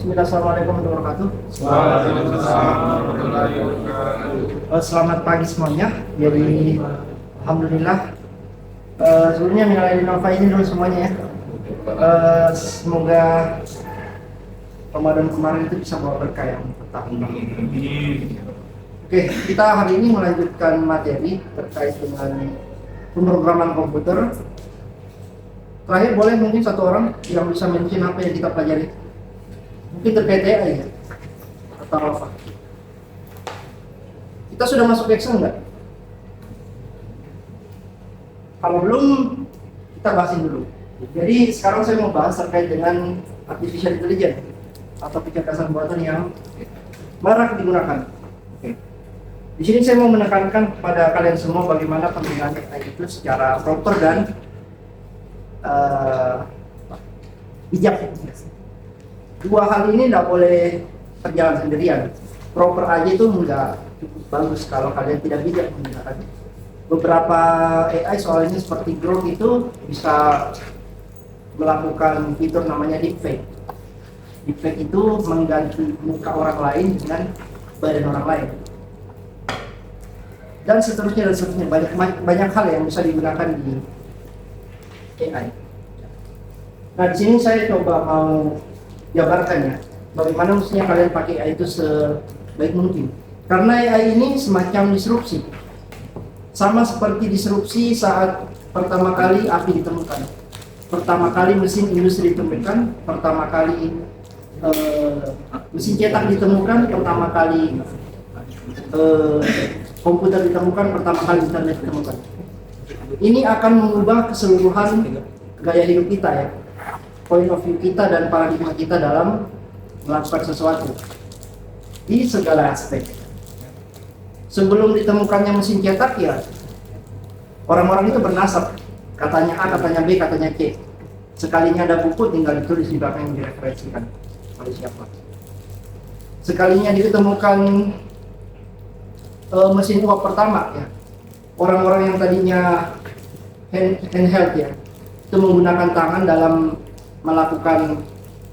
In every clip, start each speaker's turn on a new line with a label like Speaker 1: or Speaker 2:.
Speaker 1: Assalamualaikum warahmatullahi wabarakatuh. Selamat pagi semuanya. Jadi alhamdulillah. Sebelumnya minal aidin wal faizin dulu semuanya ya. Semoga Ramadan kemarin itu bisa bawa berkah yang bertahun. Oke, kita hari ini melanjutkan materi terkait dengan pemrograman komputer. Terakhir boleh mungkin satu orang yang bisa mention apa yang kita pelajari? Mungkin terkait AI ya? Atau apa? Kita sudah masuk Excel nggak? Kalau belum, kita bahasin dulu. Jadi sekarang saya mau bahas terkait dengan artificial intelligence atau kecerdasan buatan yang marak digunakan. Oke. Di sini saya mau menekankan kepada kalian semua bagaimana penggunaan AI itu secara proper dan bijak. Dua hal ini tidak boleh berjalan sendirian. Proper aja itu nggak cukup bagus kalau kalian tidak bijak menggunakannya. Beberapa AI soalnya seperti Grok itu bisa melakukan fitur namanya deepfake. Deepfake itu mengganti muka orang lain dengan badan orang lain. Dan seterusnya banyak hal yang bisa digunakan di AI. Nah, di sini saya coba mau jabarkan ya, bagaimana mestinya kalian pakai AI itu sebaik mungkin. Karena AI ini semacam disrupsi, sama seperti disrupsi saat pertama kali api ditemukan, pertama kali mesin industri ditemukan, pertama kali mesin cetak ditemukan, pertama kali komputer ditemukan, pertama kali internet ditemukan. Ini akan mengubah keseluruhan gaya hidup kita ya, point of view kita dan paradigma kita dalam melakukan sesuatu di segala aspek. Sebelum ditemukannya mesin cetak ya, orang-orang itu bernasab, katanya A, katanya B, katanya C. Sekalinya ada buku tinggal ditulis di belakang yang direferensikan oleh siapa. Sekalinya ditemukan mesin uap pertama ya, orang-orang yang tadinya handheld ya, itu menggunakan tangan dalam melakukan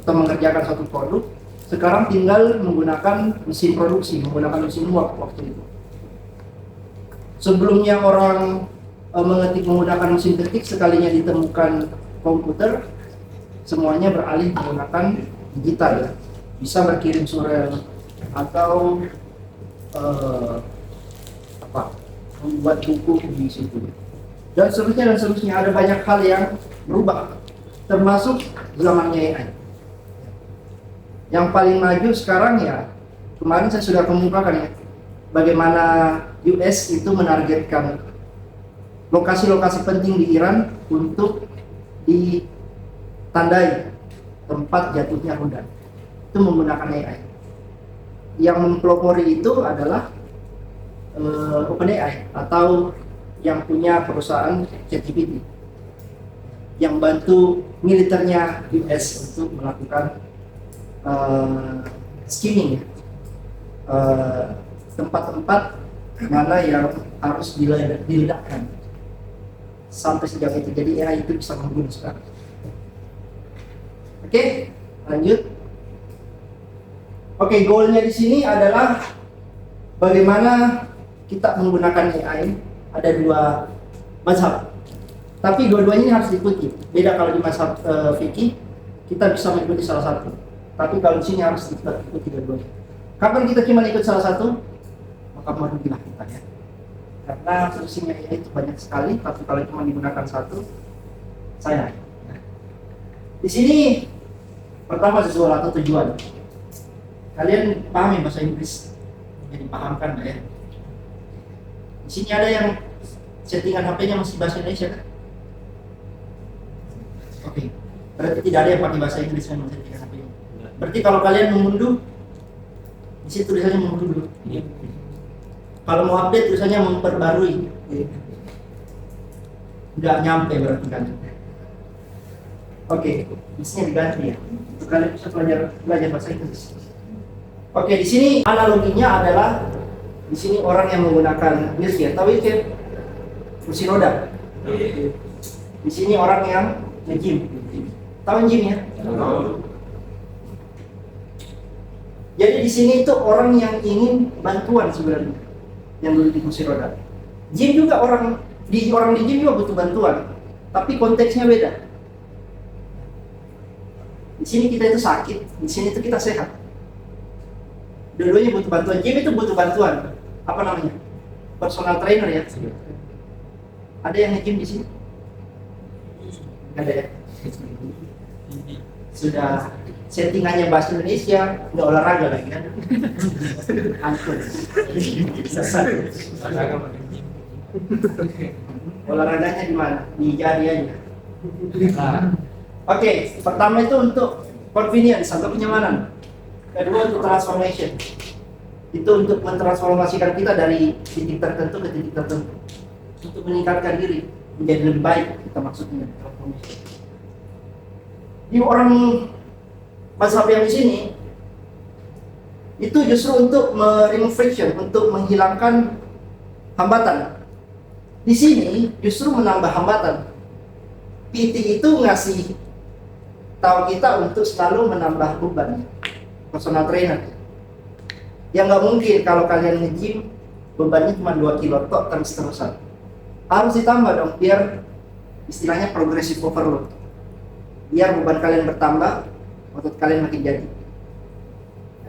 Speaker 1: atau mengerjakan suatu produk, sekarang tinggal menggunakan mesin produksi, menggunakan mesin uap waktu itu. Sebelumnya orang mengetik menggunakan mesin ketik, sekalinya ditemukan komputer, semuanya beralih menggunakan digital ya, bisa berkirim surel atau membuat buku di situ. Dan seterusnya ada banyak hal yang berubah, termasuk zamannya AI. Yang paling maju sekarang ya, kemarin saya sudah kemukakan ya, bagaimana US itu menargetkan lokasi-lokasi penting di Iran untuk ditandai tempat jatuhnya rudal. Itu menggunakan AI. Yang mempelopori itu adalah OpenAI atau yang punya perusahaan ChatGPT, yang bantu militernya US untuk melakukan skimming tempat-tempat mana yang harus diledakkan sampai sejauh itu. Jadi AI itu bisa membunuh sekarang. Oke, lanjut. Oke, goalnya di sini adalah bagaimana kita menggunakan AI. Ada dua mazhab, tapi dua-duanya ini harus diikuti. Beda kalau di mazhab fikih kita bisa mengikuti salah satu, tapi kalau di sini harus diikuti dua-duanya. Kapan kita cuma ikut salah satu, maka merugilah kita ya. Karena fungsinya itu banyak sekali, tapi kalau cuma digunakan satu, sayang. Di sini pertama sesuatu atau tujuan. Kalian pahami bahasa Inggris, jadi pahamkan ya. Di sini ada yang settingan HP-nya masih bahasa Indonesia kan? Oke, berarti tidak ada yang pakai bahasa Inggris memang settingan HP-nya. Berarti kalau kalian mengunduh, di situ tulisannya mengunduh dulu. Kalau mau update tulisannya memperbarui. Nggak nyampe berarti kan? Oke, di sini diganti ya. Untuk kalian bisa belajar bahasa Inggris. Oke, di sini analoginya adalah di sini orang yang menggunakan wheelchair, tahu wheelchair? Kursi roda. Di sini orang yang nge-gym. Tahu gym ya? di sini itu orang yang ingin bantuan sebenarnya, yang dulu di kursi roda. Jim juga orang di Jim juga butuh bantuan, tapi konteksnya beda. Di sini kita itu sakit, di sini itu kita sehat. Dua-duanya butuh bantuan. Jim itu butuh bantuan. Apa namanya? Personal trainer ya. Ada yang nge-gym di sini? Ada ya? Sudah settingannya bahasa Indonesia, nggak olahraga lagi kan? Ampun. Sesat. Olahraganya di mana? Di jari aja. Nah. Oke, pertama itu untuk convenience atau kenyamanan. Kedua untuk transformation. Itu untuk mentransformasikan kita dari titik tertentu ke titik tertentu. Untuk meningkatkan diri menjadi lebih baik, kita maksudnya transformation. Di orang mazhab yang di sini itu justru untuk remove friction, untuk menghilangkan hambatan. Di sini justru menambah hambatan. PT itu ngasih tahu kita untuk selalu menambah beban. Personal trainer. Ya nggak mungkin kalau kalian nge-gym bebannya cuma 2 kilo tok terus-terusan. Harus ditambah dong biar istilahnya progressive overload. Biar beban kalian bertambah, otot kalian makin jadi.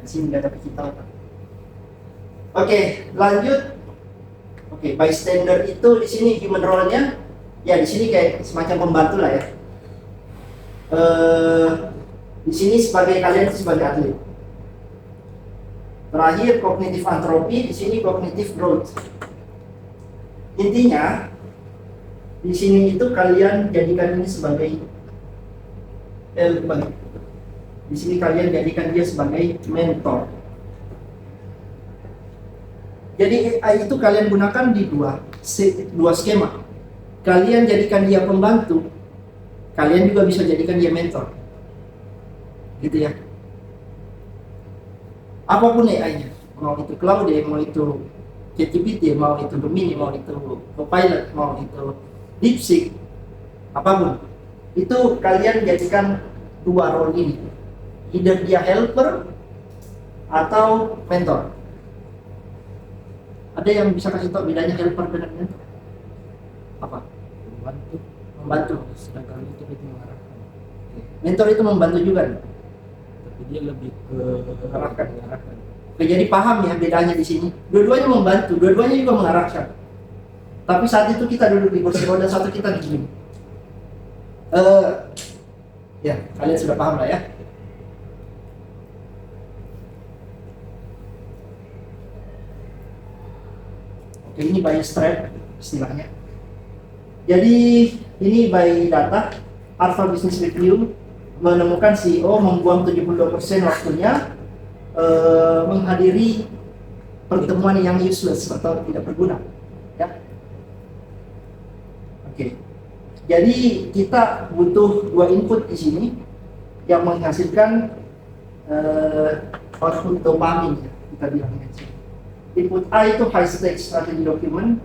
Speaker 1: Di sini nggak ada kita. Oke, lanjut. Oke, bystander itu di sini human role-nya, ya di sini kayak semacam pembantu lah ya. Di sini sebagai kalian itu sebagai atlet. Terakhir cognitive anthropy, di sini cognitive growth. Intinya di sini itu kalian jadikan ini sebagai di sini kalian jadikan dia sebagai mentor. Jadi AI itu kalian gunakan di dua skema. Kalian jadikan dia pembantu, kalian juga bisa jadikan dia mentor. Gitu ya. Apapun AI-nya, mau itu Cloud, mau itu ChatGPT, mau itu Gemini, mau itu Copilot, mau itu DeepSeek, apapun. Itu kalian jadikan dua role ini. Either dia helper atau mentor. Ada yang bisa kasih tahu bedanya helper dengan mentor? Apa? Membantu.
Speaker 2: Sedangkan itu mengarahkan.
Speaker 1: Mentor itu membantu juga.
Speaker 2: Tapi dia lebih ke
Speaker 1: mengarahkan. Oke, jadi paham ya bedanya di sini. Dua-duanya membantu, dua-duanya juga mengarahkan. Tapi saat itu kita duduk di kursi roda, satu kita di sini. Ya, kalian sudah paham lah ya. Oke, ini by strap istilahnya. Jadi ini by data, Harvard Business Review menemukan CEO membuang 72% waktunya menghadiri pertemuan yang useless atau tidak berguna. Ya. Oke. Jadi kita butuh dua input di sini yang menghasilkan output dopamin ya, kita bilangnya. Input A itu high stakes strategy document,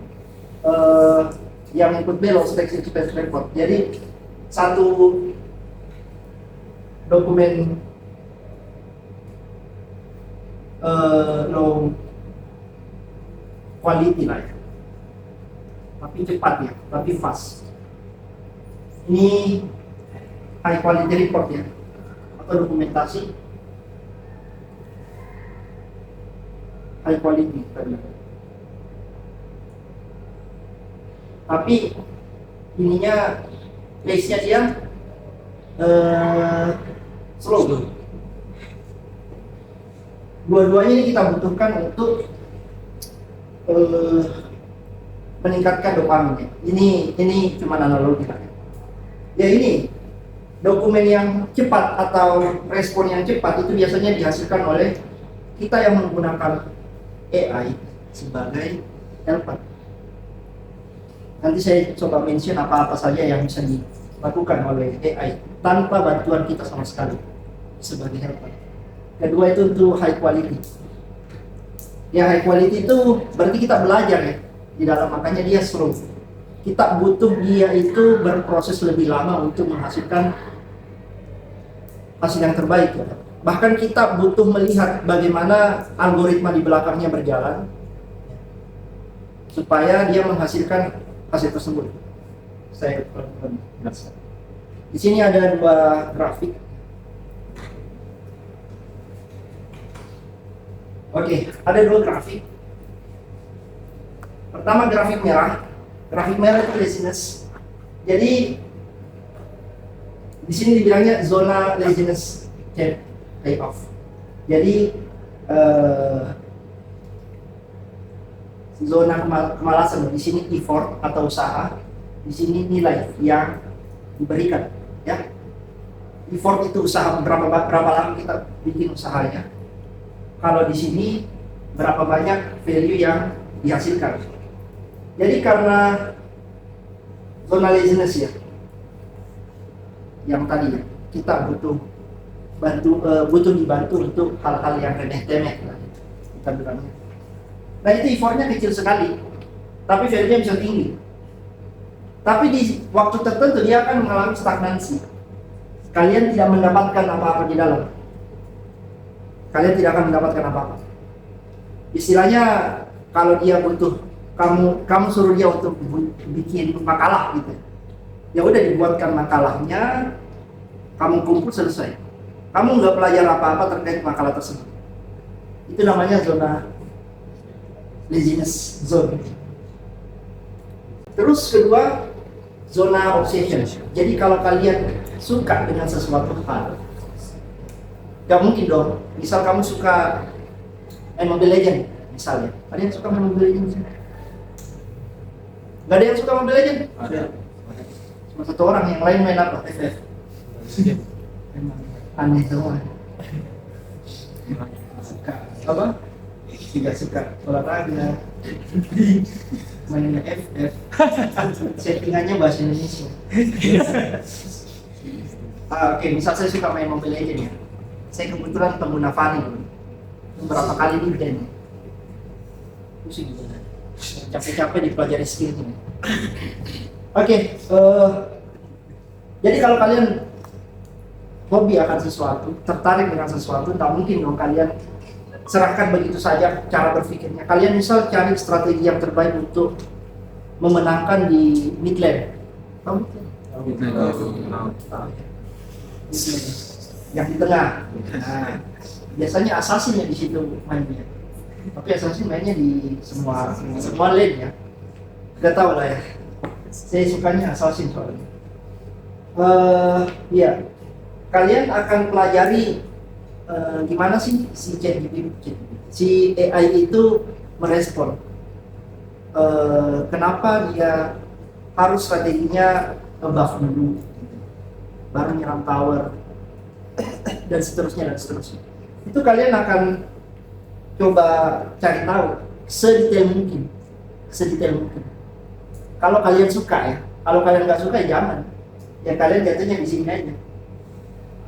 Speaker 1: yang input B low stakes expense report. Jadi satu dokumen low quality lah ya, tapi cepat ya, tapi fast. Ini high quality report ya, atau dokumentasi high quality tadi. Tapi ininya pace-nya dia slow. Dua-duanya ini kita butuhkan untuk meningkatkan dopamin. Ini cuma analogi lah. Ya ini dokumen yang cepat atau respon yang cepat itu biasanya dihasilkan oleh kita yang menggunakan AI sebagai helper. Nanti saya coba mention apa-apa saja yang bisa dilakukan oleh AI tanpa bantuan kita sama sekali sebagai helper. Kedua itu untuk high quality. Ya high quality itu berarti kita belajar ya di dalam, makanya dia slow. Kita butuh dia itu berproses lebih lama untuk menghasilkan hasil yang terbaik ya. Bahkan kita butuh melihat bagaimana algoritma di belakangnya berjalan supaya dia menghasilkan hasil tersebut. Saya jelaskan. Di sini ada dua grafik. Oke, ada dua grafik. Pertama grafik merah. Grafik merah itu laziness. Jadi di sini dibilangnya zona laziness layoff. Jadi zona kemalasan di sini effort atau usaha, di sini nilai yang diberikan, ya. Effort itu usaha berapa lama kita bikin usahanya. Kalau di sini berapa banyak value yang dihasilkan. Jadi karena zona laziness ya, yang tadi ya, kita butuh dibantu untuk hal-hal yang remeh-temeh kita bilangnya. Nah itu effortnya kecil sekali, tapi value-nya bisa tinggi. Tapi di waktu tertentu dia akan mengalami stagnansi. Kalian tidak mendapatkan apa-apa di dalam. Kalian tidak akan mendapatkan apa-apa. Istilahnya kalau dia butuh kamu suruh dia untuk bikin makalah gitu. Ya udah dibuatkan makalahnya, kamu kumpul selesai. Kamu nggak belajar apa-apa terkait makalah tersebut. Itu namanya zona laziness zone. Terus kedua, zona obsession. Jadi kalau kalian suka dengan sesuatu hal, gak mungkin dong. Misal kamu suka Mobile Legends, misalnya. Ada yang suka main Mobile Legends? Gak ada yang suka Mobile Legends?
Speaker 2: Ada.
Speaker 1: Cuma satu orang, yang lain main apa? FF. Aneh semua. Suka apa? Tidak suka olahraga. Mainnya FF. Settingannya bahasa Indonesia. Oke, misal saya suka main Mobile Legends ya. Saya kebetulan pengguna Fanny. Beberapa kali di band. Pusing gitu. Capek-capek dipelajari skillnya. Oke, jadi kalau kalian hobi akan sesuatu, tertarik dengan sesuatu, tak mungkin dong kalian serahkan begitu saja cara berpikirnya. Kalian misal cari strategi yang terbaik untuk memenangkan di mid lane. Tahu yang di tengah. Nah, biasanya assassin yang di situ mainnya. Tapi assassin mainnya di semua lane ya. Gak tahu lah ya. Saya sukanya assassin soalnya. Ya, kalian akan pelajari gimana sih si ChatGPT, si AI itu merespon. Kenapa dia harus strateginya nge-buff dulu, baru nyerang tower, dan seterusnya. Itu kalian akan coba cari tahu sedetail mungkin. Kalau kalian suka ya, kalau kalian nggak suka ya jangan. Ya kalian jatuhnya di sini aja.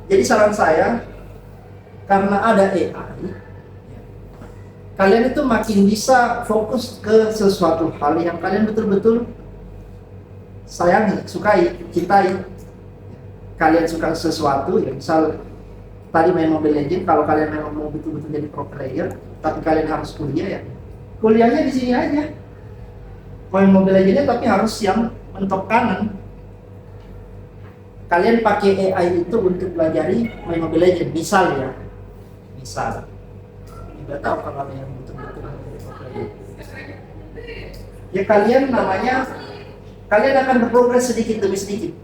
Speaker 1: Jadi saran saya, karena ada AI, kalian itu makin bisa fokus ke sesuatu hal yang kalian betul-betul sayangi, sukai, cintai. Kalian suka sesuatu, ya misal tadi main Mobile Legends, kalau kalian memang mau betul-betul jadi pro player, tapi kalian harus kuliah ya, kuliahnya di sini aja. Main Mobile Legends tapi harus yang mentok kanan. Kalian pakai AI itu untuk pelajari main Mobile Legends, misal. Tidak tahu kalau ada yang betul-betul menjadi pro player. Ya kalian akan berprogres sedikit demi sedikit.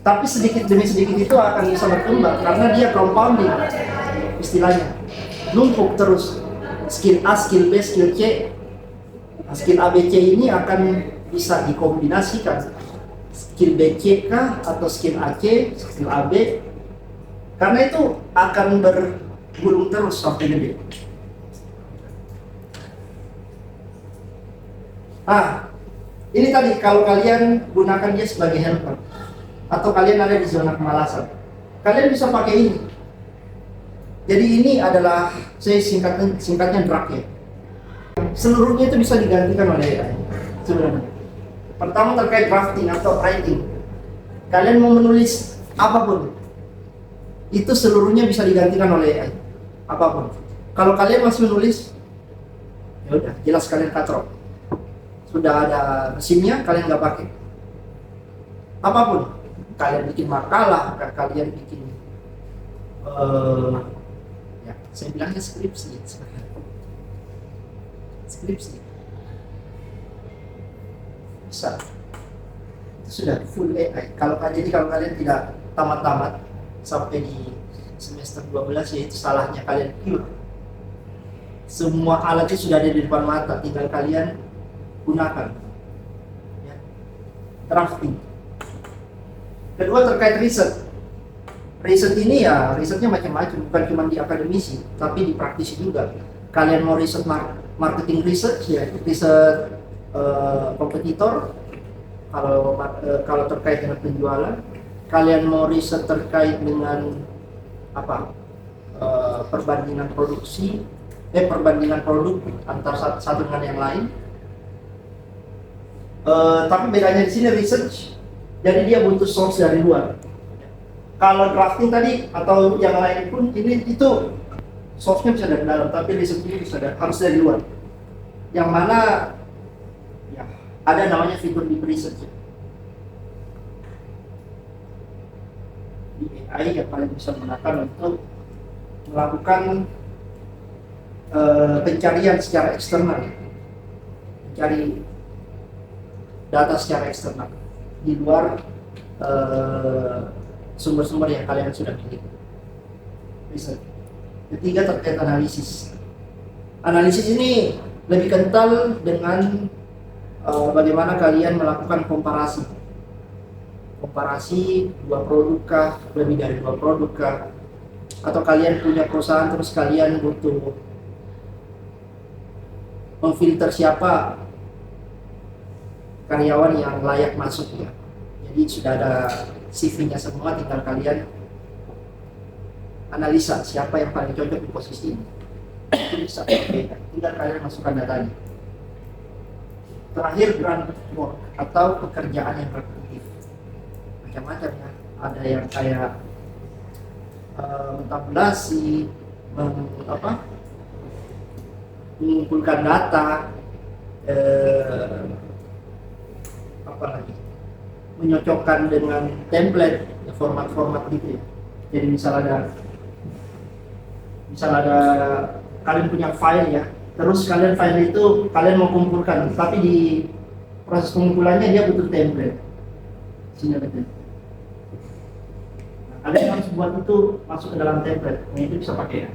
Speaker 1: Tapi sedikit demi sedikit itu akan bisa berkembang karena dia compounding istilahnya. Numpuk terus. Skill A, skill B, skill C. Skill A, B, C ini akan bisa dikombinasikan. Skill B, C kah atau skill A, C, skill A, B. Karena itu akan bergulung terus sampai gede. Ini tadi kalau kalian gunakan dia sebagai helper atau kalian ada di zona kemalasan, kalian bisa pakai ini. Jadi ini adalah saya singkatnya drag ya. Seluruhnya itu bisa digantikan oleh AI sebenarnya. Pertama terkait drafting atau writing. Kalian mau menulis apapun, itu seluruhnya bisa digantikan oleh AI, apapun. Kalau kalian masih menulis, ya udah jelas kalian katrok. Sudah ada mesinnya, kalian nggak pakai. Apapun, kalian bikin makalah, kalian bikin, ya saya bilangnya skripsi, skripsi bisa. Sudah full AI. Jadi kalau kalian tidak tamat-tamat sampai di semester 12, yaitu salahnya kalian pure. Semua alatnya sudah ada di depan mata, tinggal kalian gunakan. Ya. Drafting. Kedua terkait riset. Riset ini ya, risetnya macam-macam, bukan cuma di akademisi, tapi di praktisi juga. Kalian mau riset marketing research, ya, riset kompetitor. Kalau terkait dengan penjualan, kalian mau riset terkait dengan apa, perbandingan perbandingan produk antar satu dengan yang lain. Tapi bedanya di sini research, jadi dia butuh source dari luar. Kalau drafting tadi atau yang lain pun itu source-nya bisa dari dalam, tapi research-nya harus dari luar. Yang mana ada namanya fitur deep research. Di AI yang kalian bisa gunakan untuk melakukan pencarian secara eksternal, mencari data secara eksternal di luar sumber-sumber yang kalian sudah miliki. Research. Ketiga terkait analisis. Analisis ini lebih kental dengan bagaimana kalian melakukan komparasi dua produk kah, lebih dari dua produk kah, atau kalian punya perusahaan terus kalian butuh memfilter siapa karyawan yang layak masuk, ya. Jadi sudah ada CV-nya semua, tinggal kalian analisa siapa yang paling cocok di posisi ini. Itu bisa tinggal kalian masukkan datanya. Terakhir, grunt work atau pekerjaan yang repetitif, macam-macam ya. Ada yang kayak mentabulasi, mengumpulkan data, apa lagi, menyocokkan dengan template, format-format gitu ya. Jadi misal ada kalian punya file ya, terus file itu kalian mau kumpulkan, tapi di proses pengumpulannya dia butuh template. Sini ada template. Ada yang harus buat itu masuk ke dalam template, nah itu bisa pakai ya.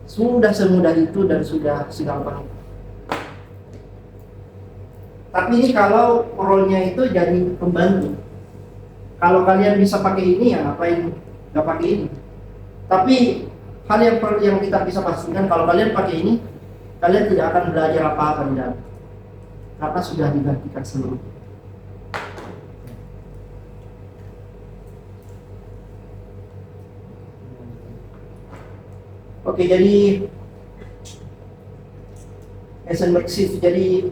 Speaker 1: Sudah semudah itu dan sudah segampang itu. Tapi ini kalau role-nya itu jadi pembantu. Kalau kalian bisa pakai ini, ya ngapain nggak pakai ini. Tapi hal yang kita bisa pastikan, kalau kalian pakai ini, kalian tidak akan belajar apa-apa di dalam, karena sudah digantikan seluruh. Oke, jadi Heisenberg shift. Jadi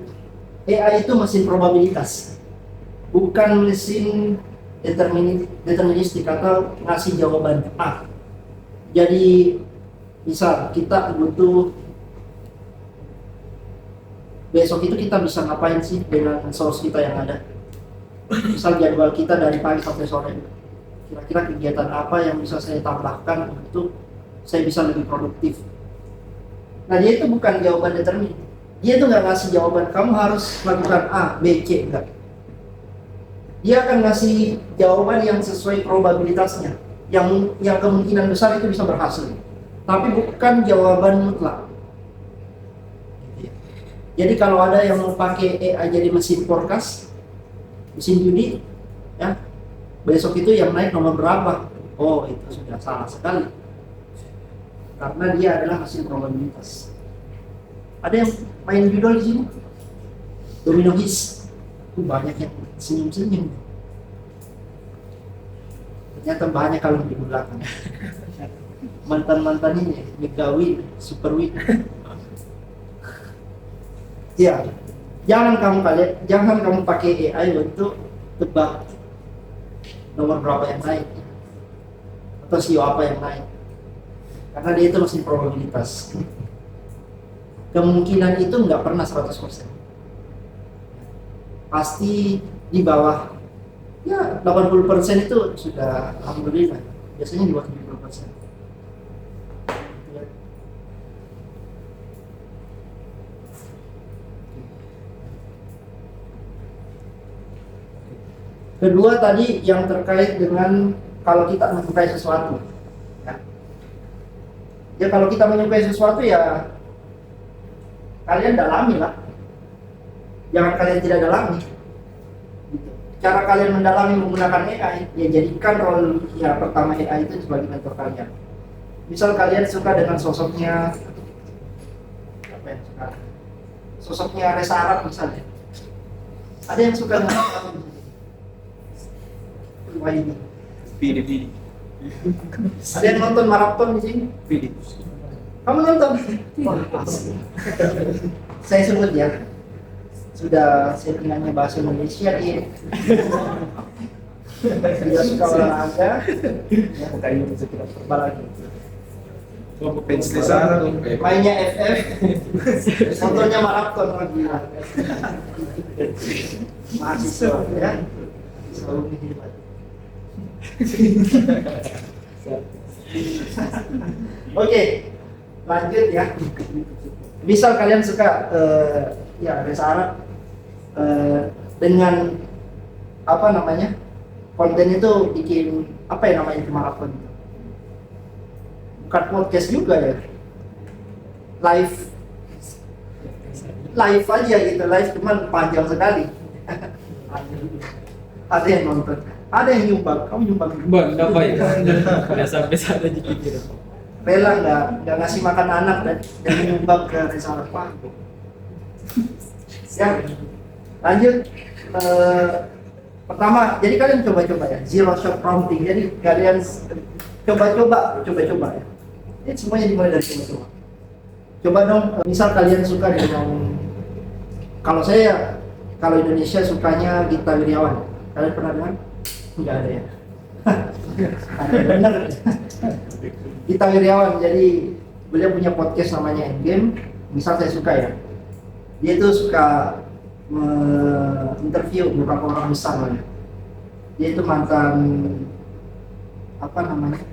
Speaker 1: AI itu mesin probabilitas, bukan mesin deterministik atau ngasih jawaban A. Jadi misal kita butuh besok itu kita bisa ngapain sih dengan source kita yang ada. Misal jadwal kita dari pagi sampai sore, kira-kira kegiatan apa yang bisa saya tambahkan untuk saya bisa lebih produktif. Nah, dia itu bukan jawaban determin. Dia itu nggak ngasih jawaban kamu harus lakukan A, B, C, enggak. Dia akan ngasih jawaban yang sesuai probabilitasnya, yang kemungkinan besar itu bisa berhasil, tapi bukan jawaban mutlak. Jadi kalau ada yang mau pakai AI jadi mesin forecast, mesin judi, ya besok itu yang naik nomor berapa? Oh, itu sudah salah sekali, karena dia adalah mesin probabilitas. Ada yang main judul di sini, domino his, itu banyak yang senyum-senyum. Ternyata banyak kalau di belakang. Mantan-mantan ini, Megawin, Superwin. Ya, jangan kamu pakai AI untuk tebak nomor berapa yang naik. atau sio apa yang naik, karena dia itu masih probabilitas. Kemungkinan itu nggak pernah 100%, pasti di bawah ya 80% itu sudah alhamdulillah, biasanya di bawah 70%. Kedua tadi yang terkait dengan kalau kita menyukai sesuatu, ya kalau kita menyukai sesuatu ya kalian dalami lah, jangan kalian tidak dalami. Cara kalian mendalami menggunakan AI, ya jadikan role ya pertama AI itu sebagai mentor kalian. Misal kalian suka dengan sosoknya apa ya, sosoknya Reza Arab misalnya, ada yang suka dengan apa ini?
Speaker 3: Pilih.
Speaker 1: Ada yang nonton maraton di sini?
Speaker 3: Pilih.
Speaker 1: Kamu nonton? Saya sebut ya, sudah settingannya bahasa Indonesia dia. Dia suka olahraga, ya bukan itu sekitar terbal lagi.
Speaker 3: Fans Lezara tuh.
Speaker 1: Mainnya FF, nontonnya maraton lagi. Mahasiswa ya, selalu hebat. Oke, lanjut ya. Misal kalian suka ya Reza Arab dengan apa namanya konten itu bikin apa ya namanya itu maraton, bukan podcast juga ya, live aja gitu, live cuman panjang sekali. Ada yang nonton, ada yang nyumbang, kamu nyumbang?
Speaker 2: Bang, apa ya? Nggak sampai sana gitu.
Speaker 1: Rela nggak ngasih makan anak dan menyumbang ke Reza Arab. Ya, lanjut. Pertama, jadi kalian coba-coba ya, zero shot prompting. Jadi kalian coba-coba ya. Ini semuanya dimulai dari coba-coba. Coba dong, misal kalian suka dengan, kalau Indonesia sukanya Gita Wirjawan. Kalian pernah dengar? Enggak ada ya. Ada benar. Gita Wirjawan, jadi beliau punya podcast namanya Endgame. Misal saya suka ya, dia itu suka interview beberapa orang besar lah. Dia itu mantan apa namanya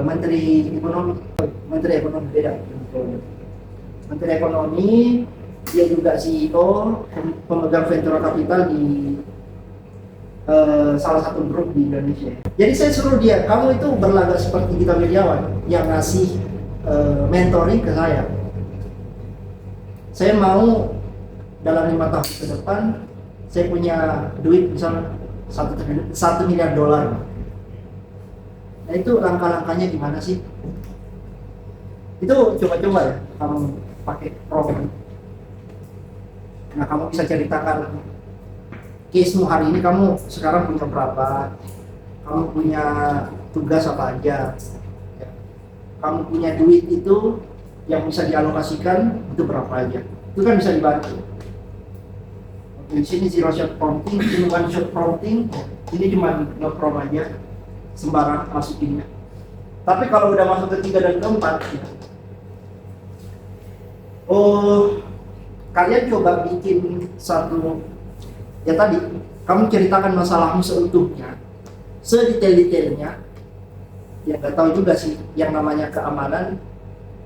Speaker 1: menteri ekonomi beda. Menteri ekonomi, dia juga CEO, pemegang venture capital di salah satu grup di Indonesia. Jadi saya suruh dia, kamu itu berlagak seperti Gita Wirjawan yang ngasih mentoring ke saya. Saya mau dalam 5 tahun ke depan saya punya duit misalnya $1 miliar. Nah itu langkah-langkahnya gimana sih? Itu coba-coba ya kamu pakai program. Nah kamu bisa ceritakan case-mu hari ini, kamu sekarang punya berapa, kamu punya tugas apa aja, kamu punya duit itu yang bisa dialokasikan itu berapa aja, itu kan bisa dibantu. Di sini zero shot prompting, di sini one shot prompting, ini cuma nge-prompt aja sembarang masukinnya. Tapi kalau udah masuk ke 3 dan ke-4 ya, kalian coba bikin satu ya tadi, kamu ceritakan masalahmu seutuhnya, sedetail-detailnya. Ya nggak tahu juga sih yang namanya keamanan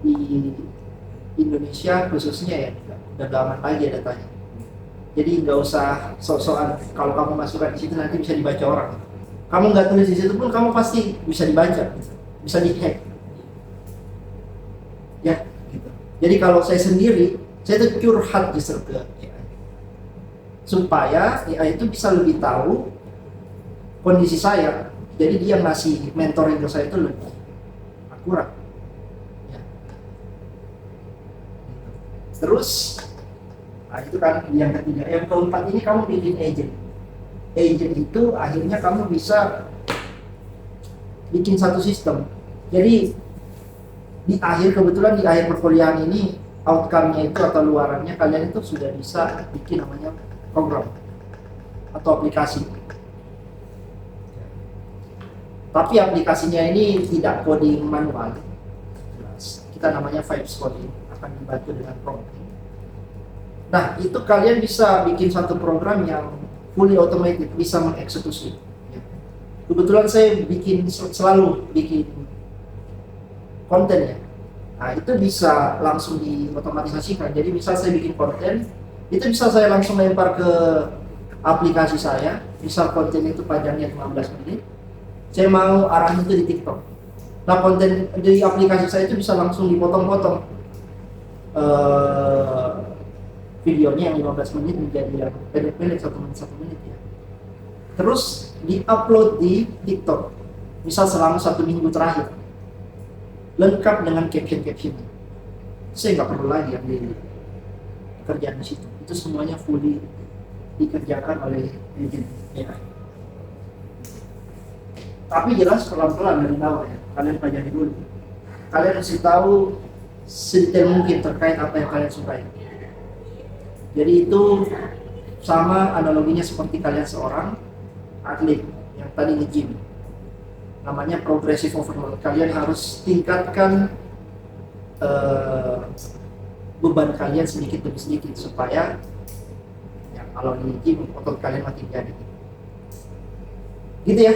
Speaker 1: di Indonesia khususnya ya, udah gak aman lagi datanya. Jadi nggak usah sok-sokan kalau kamu masukkan di situ nanti bisa dibaca orang. Kamu nggak tulis di situ pun kamu pasti bisa dibaca, bisa dihack. Ya, gitu. Jadi kalau saya sendiri, saya tuh curhat justru ke AI supaya AI itu bisa lebih tahu kondisi saya. Jadi dia ngasih mentoring ke saya itu lebih akurat. Ya. Terus, nah itu kan yang ketiga. Yang keempat ini kamu bikin agent. Agent itu akhirnya kamu bisa bikin satu sistem. Jadi di akhir, kebetulan di akhir perkuliahan ini outcome-nya itu atau luarannya kalian itu sudah bisa bikin namanya program atau aplikasi. Tapi aplikasinya ini tidak coding manual. Jelas. Kita namanya Vibes Coding, akan dibantu dengan prompting. Nah, itu kalian bisa bikin satu program yang fully automated, bisa mengeksekusi. Ya. Kebetulan saya selalu bikin konten ya. Nah, itu bisa langsung diotomatisasikan. Jadi misal saya bikin konten, itu bisa saya langsung lempar ke aplikasi saya. Misal konten itu panjangnya 15 menit, saya mau arahin itu di TikTok. Nah, konten di aplikasi saya itu bisa langsung dipotong-potong videonya yang 15 menit menjadi yang pendek-pendek 1 menit 1 menit ya. Terus di-upload di TikTok. Misal selama 1 minggu terakhir, lengkap dengan caption. Saya nggak perlu lagi ambil pekerjaan di situ. Itu semuanya fully dikerjakan oleh agent ya. Tapi jelas pelan-pelan dari bawah ya. Kalian pelajari dulu. Kalian mesti tahu sedetail mungkin terkait apa yang kalian sukai. Jadi itu sama analoginya seperti kalian seorang atlet yang tadi nge-gym. Namanya progressive overload. Kalian harus tingkatkan beban kalian sedikit demi sedikit supaya ya, kalau di gym otot kalian makin jadi. Gitu ya.